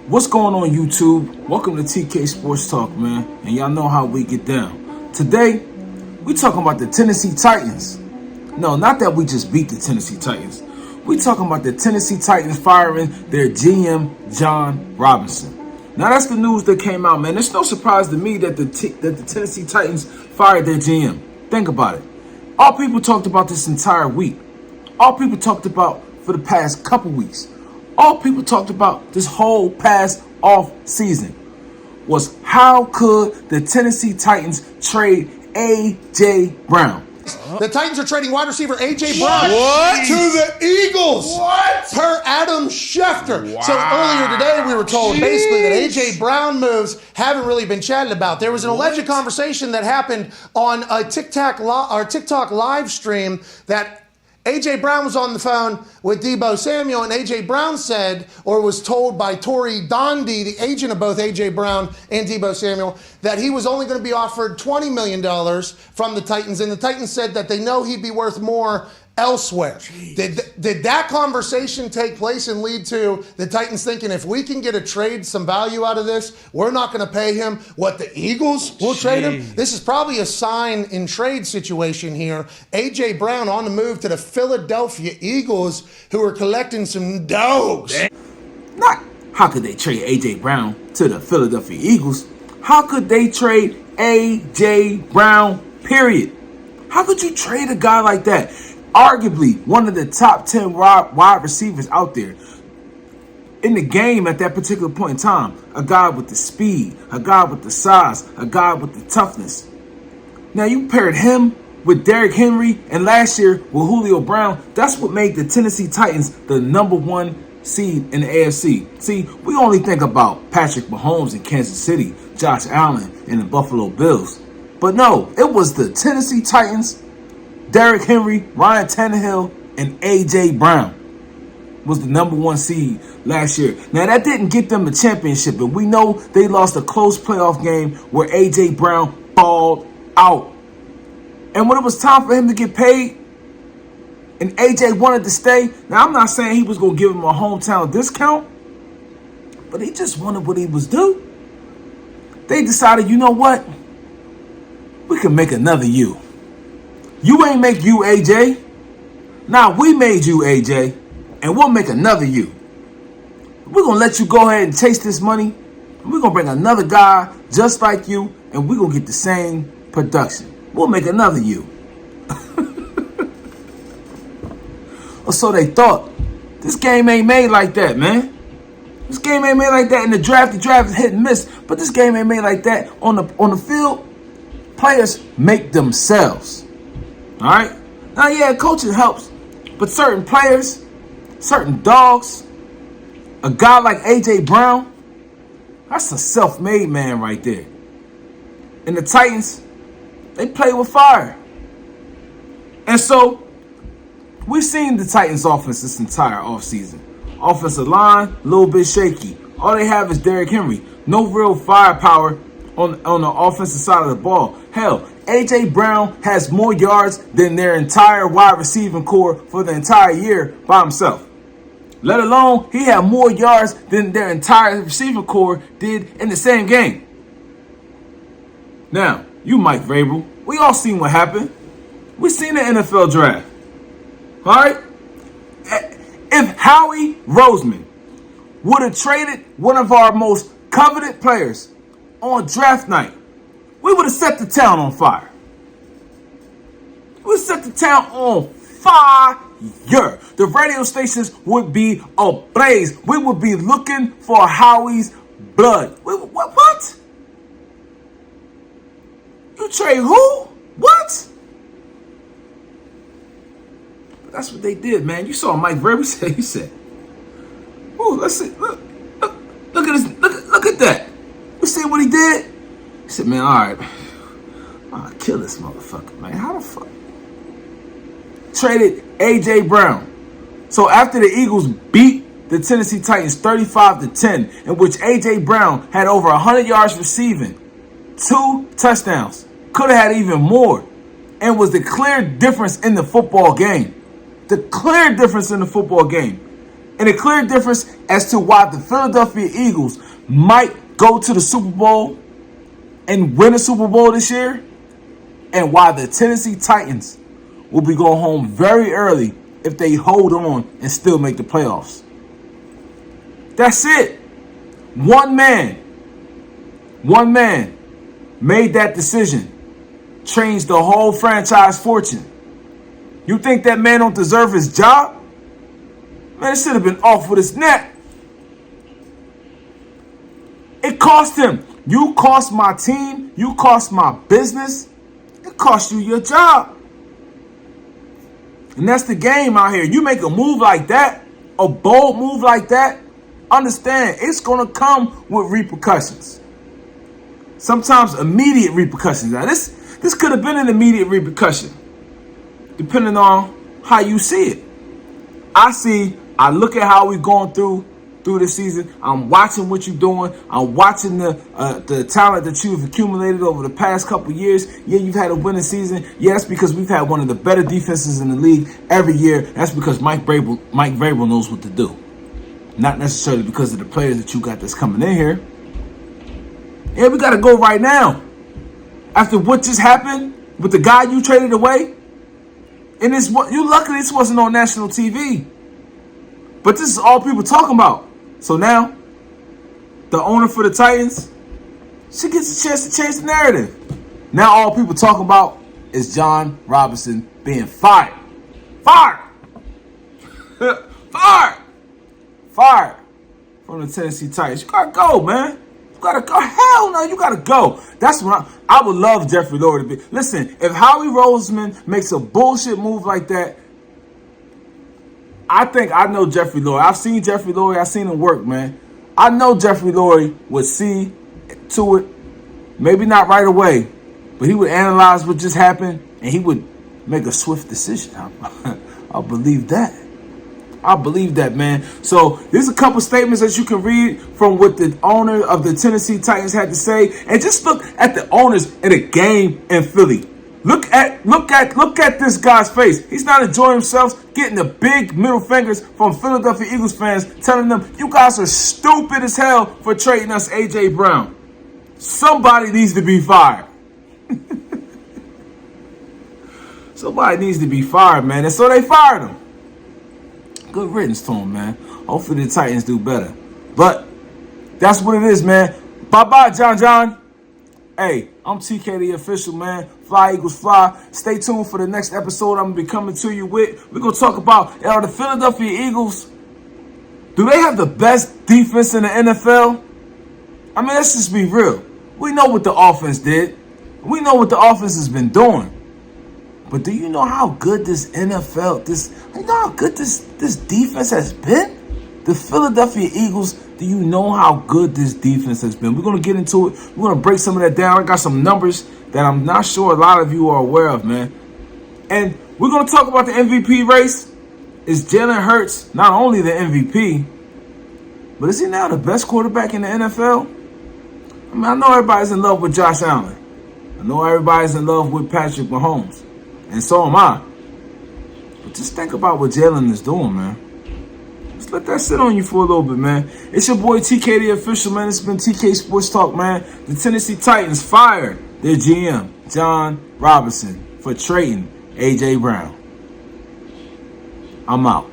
What's going on, YouTube? Welcome to TK Sports Talk, man. And y'all know how we get down. Today, we talking about the Tennessee Titans. No, not that we just beat the Tennessee Titans. We talking about the Tennessee Titans firing their GM Jon Robinson. Now, that's the news that came out, man. It's no surprise to me that the Tennessee Titans fired their GM. Think about it. All people talked about this entire week. All people talked about for the past couple weeks. All people talked about this whole past off season was how could the Tennessee Titans trade A.J. Brown? The Titans are trading wide receiver A.J. Brown to the Eagles per Adam Schefter. Wow. So earlier today we were told basically that A.J. Brown moves haven't really been chatted about. There was an alleged conversation that happened on a TikTok live stream that A.J. Brown was on the phone with Deebo Samuel, and A.J. Brown said, or was told by Tori Dondi, the agent of both A.J. Brown and Deebo Samuel, that he was only going to be offered $20 million from the Titans, and the Titans said that they know he'd be worth more elsewhere. Did that conversation take place and lead to the Titans thinking, if we can get a trade, some value out of this, we're not going to pay him what the Eagles will trade him? This is probably a sign in trade situation here. A.J. Brown on the move to the Philadelphia Eagles, who are collecting some dogs. Not how could they trade A.J. Brown to the Philadelphia Eagles. How could they trade A.J. Brown, period? How could you trade a guy like that? Arguably one of the top 10 wide receivers out there in the game at that particular point in time. A guy with the speed, a guy with the size, a guy with the toughness. Now you paired him with Derrick Henry and last year with Julio Brown. That's what made the Tennessee Titans the number one seed in the AFC. See, we only think about Patrick Mahomes in Kansas City, Josh Allen and the Buffalo Bills. But no, it was the Tennessee Titans, Derrick Henry, Ryan Tannehill, and A.J. Brown was the number one seed last year. Now, that didn't get them the championship, but we know they lost a close playoff game where A.J. Brown balled out. And when it was time for him to get paid, and A.J. wanted to stay, now I'm not saying he was going to give him a hometown discount, but he just wanted what he was due. They decided, you know what? We can make another you. You ain't make you, AJ. Now we made you, AJ, and we'll make another you. We're going to let you go ahead and chase this money. We're going to bring another guy just like you, and we're going to get the same production. We'll make another you. Or so they thought. This game ain't made like that, man. This game ain't made like that in the draft. The draft is hit and miss, but this game ain't made like that on the field. Players make themselves. All right? Now, yeah, coaching helps. But certain players, certain dogs, a guy like A.J. Brown, that's a self-made man right there. And the Titans, they play with fire. And so, we've seen the Titans' offense this entire offseason. Offensive line, a little bit shaky. All they have is Derrick Henry. No real firepower on the offensive side of the ball. Hell, A.J. Brown has more yards than their entire wide receiving core for the entire year by himself. Let alone, he had more yards than their entire receiving core did in the same game. Now, you Mike Vrabel, we all seen what happened. We seen the NFL draft. All right? If Howie Roseman would have traded one of our most coveted players on draft night, we would have set the town on fire. We would set the town on fire. The radio stations would be ablaze. We would be looking for Howie's blood. What? You trade who? What? That's what they did, man. You saw Mike Vrabel say. He said, "Ooh, let's see. Look at this. Look at that. You see what he did?" He said, "Man, all right, I'll kill this motherfucker, man. How the fuck?" Traded A.J. Brown. So after the Eagles beat the Tennessee Titans 35-10, in which A.J. Brown had over 100 yards receiving, 2 touchdowns, could have had even more, and was the clear difference in the football game. The clear difference in the football game. And a clear difference as to why the Philadelphia Eagles might go to the Super Bowl and win a Super Bowl this year, and why the Tennessee Titans will be going home very early if they hold on and still make the playoffs. That's it. One man made that decision, changed the whole franchise fortune. You think that man don't deserve his job? Man, it should have been off with his neck. It cost him. You cost my team. You cost my business. It cost you your job. And that's the game out here. You make a move like that, a bold move like that, understand it's going to come with repercussions. Sometimes immediate repercussions. Now, this could have been an immediate repercussion, depending on how you see it. I look at how we're going through this season. I'm watching what you're doing. I'm watching the talent that you've accumulated over the past couple of years. Yeah, you've had a winning season. Yeah, that's because we've had one of the better defenses in the league every year. That's because Mike Vrabel knows what to do. Not necessarily because of the players that you got that's coming in here. Yeah, we got to go right now. After what just happened with the guy you traded away. And you luckily this wasn't on national TV. But this is all people talking about. So now, the owner for the Titans, she gets a chance to change the narrative. Now all people talking about is Jon Robinson being fired. Fired! Fired! Fired from the Tennessee Titans. You gotta go, man. You gotta go. Hell no, you gotta go. That's what I would love Jeffrey Lurie to be. Listen, if Howie Roseman makes a bullshit move like that, I think I know Jeffrey Lurie. I've seen Jeffrey Lurie. I've seen him work, man. I know Jeffrey Lurie would see to it, maybe not right away, but he would analyze what just happened and he would make a swift decision. I believe that. I believe that, man. So there's a couple statements that you can read from what the owner of the Tennessee Titans had to say, and just look at the owners in a game in Philly. Look at this guy's face. He's not enjoying himself, getting the big middle fingers from Philadelphia Eagles fans, telling them, you guys are stupid as hell for trading us A.J. Brown. Somebody needs to be fired. Somebody needs to be fired, man. And so they fired him. Good riddance to him, man. Hopefully the Titans do better. But that's what it is, man. Bye-bye, Jon. Hey, I'm TK the official, man. Fly Eagles Fly. Stay tuned for the next episode I'm going to be coming to you with. We're going to talk about, the Philadelphia Eagles, do they have the best defense in the NFL? I mean, let's just be real. We know what the offense did. We know what the offense has been doing. But do you know how good this defense has been? The Philadelphia Eagles, do you know how good this defense has been? We're going to get into it. We're going to break some of that down. I got some numbers that I'm not sure a lot of you are aware of, man. And we're going to talk about the MVP race. Is Jalen Hurts not only the MVP, but is he now the best quarterback in the NFL? I mean, I know everybody's in love with Josh Allen. I know everybody's in love with Patrick Mahomes. And so am I. But just think about what Jalen is doing, man. Just let that sit on you for a little bit, man. It's your boy TK the official, man. It's been TK Sports Talk, man. The Tennessee Titans fired their GM, Jon Robinson, for trading A.J. Brown. I'm out.